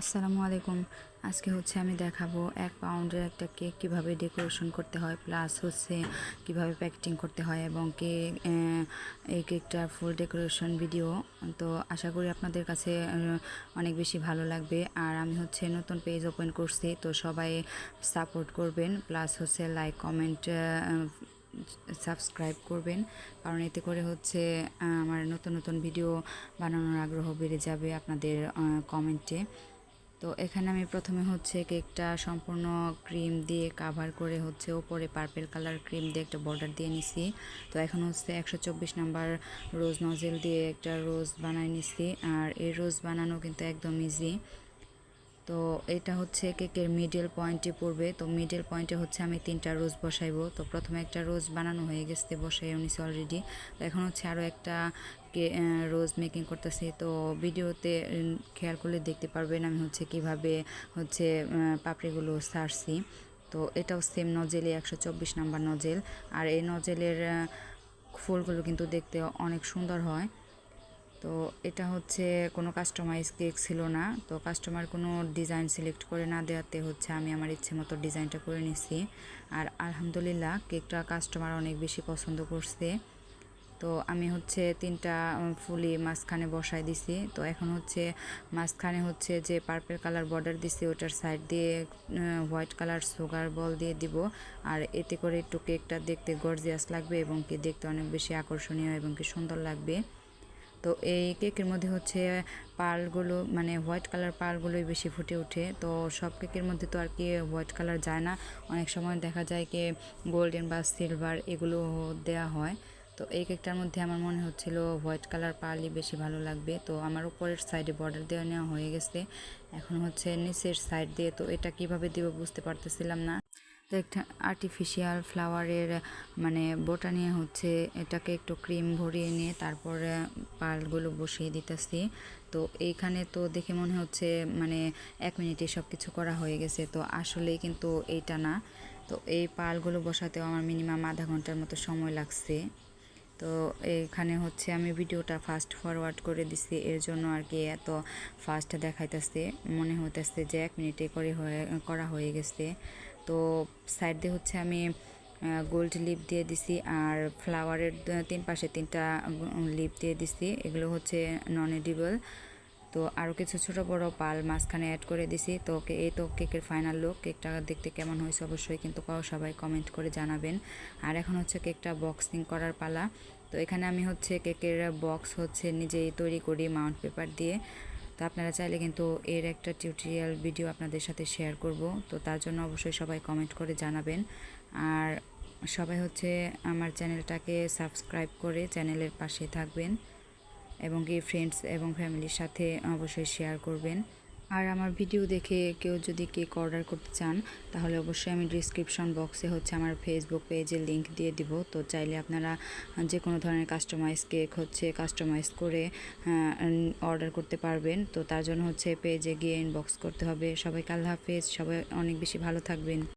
আসসালামু আলাইকুম। আজকে আমি দেখাবো 1 পাউন্ডের একটা কেক কিভাবে ডেকোরেশন করতে হয়, প্লাস কিভাবে প্যাকেটিং করতে হয় এবং এই কেকটার ফুল ডেকোরেশন ভিডিও। তো আশা করি আপনাদের কাছে অনেক বেশি ভালো লাগবে। আর আমি নতুন পেজ ওপেন করছি, তো সবাই সাপোর্ট করবেন, প্লাস লাইক কমেন্ট সাবস্ক্রাইব করবেন, কারণ এতে করে আমার নতুন নতুন ভিডিও বানানোর আগ্রহ বেড়ে যাবে আপনাদের কমেন্টে। তো এখানে আমি প্রথমে কেকটা সম্পূর্ণ ক্রিম দিয়ে কাভার করে উপরে পার্পেল কালার ক্রিম দিয়ে একটা বর্ডার দিয়ে নিছি। তো এখন 124 নাম্বার রোজ নজেল দিয়ে একটা রোজ বানাই নিছি। আর এই রোজ বানানো কিন্তু একদম ইজি। তো এটা কেকের মিডল পয়েন্টে পড়বে। তো মিডল পয়েন্টে আমি 3টা রোজ বসাইবো। তো প্রথমে একটা রোজ বানানো হয়ে গেছে, বসাইও নিছি অলরেডি। তো এখন আরও একটা রোজ মেকিং করতেছি। তো ভিডিওতে খেয়াল করলে দেখতে পারবেন আমি কিভাবে পাপড়িগুলো সারছি। তো এটাও সেম নজেলে 124 নাম্বার নজেল। আর এই নজেলের ফুলগুলো কিন্তু দেখতে অনেক সুন্দর হয়। তো এটা কোনো কাস্টমাইজ কেক ছিল না। তো কাস্টমার কোনো ডিজাইন সিলেক্ট করে না দেওয়াতে আমি আমার ইচ্ছে মতো ডিজাইনটা করে নিছি। আর আলহামদুলিল্লাহ কেকটা কাস্টমার অনেক বেশি পছন্দ করছে। তো আমি 3টা ফুলি মাঝখানে বসাই দিছি। তো এখন মাঝখানে যে পার্পল কালার বর্ডার দিছি ওটার সাইড দিয়ে হোয়াইট কালার সুগার বল দিয়ে দিব। আর এতে করে একটু কেকটা দেখতে গর্জিয়াস লাগবে এবং কি দেখতে অনেক বেশি আকর্ষণীয় এবং কি সুন্দর লাগবে। তো এই কেকের মধ্যে পার্লগুলো মানে হোয়াইট কালার পার্লগুলোই বেশি ফুটে ওঠে। তো সব কেকের মধ্যে তো আর কি হোয়াইট কালার যায় না, অনেক সময় দেখা যায় কি গোল্ডেন বা সিলভার এগুলো দেয়া হয়। তো এই কেকটার মধ্যে আমার মনে হচ্ছিল হোয়াইট কালার পার্লই বেশি ভালো লাগবে। তো আমার উপরের সাইডে বর্ডার দেওয়া নেওয়া হয়ে গেছে, এখন নিচের সাইড দিয়ে তো এটা কিভাবে দিব বুঝতে পারতেছিলাম না। তো একটা আর্টিফিশিয়াল ফ্লাওয়ারের মানে বোটা নিয়ে এটাকে একটু ক্রিম ভরিয়ে নিয়ে তারপরে পার্লগুলো বসিয়ে দিতেছি। তো এইখানে তো দেখে মনে হচ্ছে মানে 1 মিনিটে সব কিছু করা হয়ে গেছে, তো আসলেই কিন্তু এইটা না। তো এই পার্লগুলো বসাতেও আমার মিনিমাম আধা ঘন্টার মতো সময় লাগছে। তো এখানে আমি ভিডিওটা ফাস্ট ফরওয়ার্ড করে দিছি, এর জন্য আর কি এত ফাস্ট দেখাইতেছে, মনে হইতেছে যে 1 মিনিটে করা হয়ে গেছে। তো সাইড দিয়ে আমি গোল্ড লিপ দিয়ে দিছি আর ফ্লাওয়ারের 3 পাশে 3টা লিপ দিয়ে দিছি, এগুলো নন এডিবল। তো আরও কিছু ছোট বড় পাল মাঝখানে অ্যাড করে দিছি। তো এই তো কেকের ফাইনাল লুক। কেকটা দেখতে কেমন হয়েছে অবশ্যই কিন্তু সবাই কমেন্ট করে জানাবেন। আর এখন কেকটা বক্সিং করার পালা। তো এখানে আমি কেকের বক্স নিজেই তৈরি করি মাউন্ট পেপার দিয়ে। তো আপনারা চাইলে কিন্তু এর একটা টিউটোরিয়াল ভিডিও আপনাদের সাথে শেয়ার করব। তো তার জন্য অবশ্যই সবাই কমেন্ট করে জানাবেন। আর সবাই আমার চ্যানেলটাকে সাবস্ক্রাইব করে চ্যানেলের পাশে থাকবেন এবং কি ফ্রেন্ডস এবং ফ্যামিলির সাথে অবশ্যই শেয়ার করবেন। আর আমার ভিডিও দেখে কেউ যদি কেক অর্ডার করতে চান তাহলে অবশ্যই আমি ডিসক্রিপশন বক্সে আমার ফেসবুক পেজের লিংক দিয়ে দিব। তো চাইলে আপনারা যে কোনো ধরনের কাস্টমাইজ কেক কাস্টমাইজ করে অর্ডার করতে পারবেন। তো তার জন্য পেজে গিয়ে ইনবক্স করতে হবে। সবাইকে আল্লাহ হাফেজ, সবাই অনেক বেশি ভালো থাকবেন।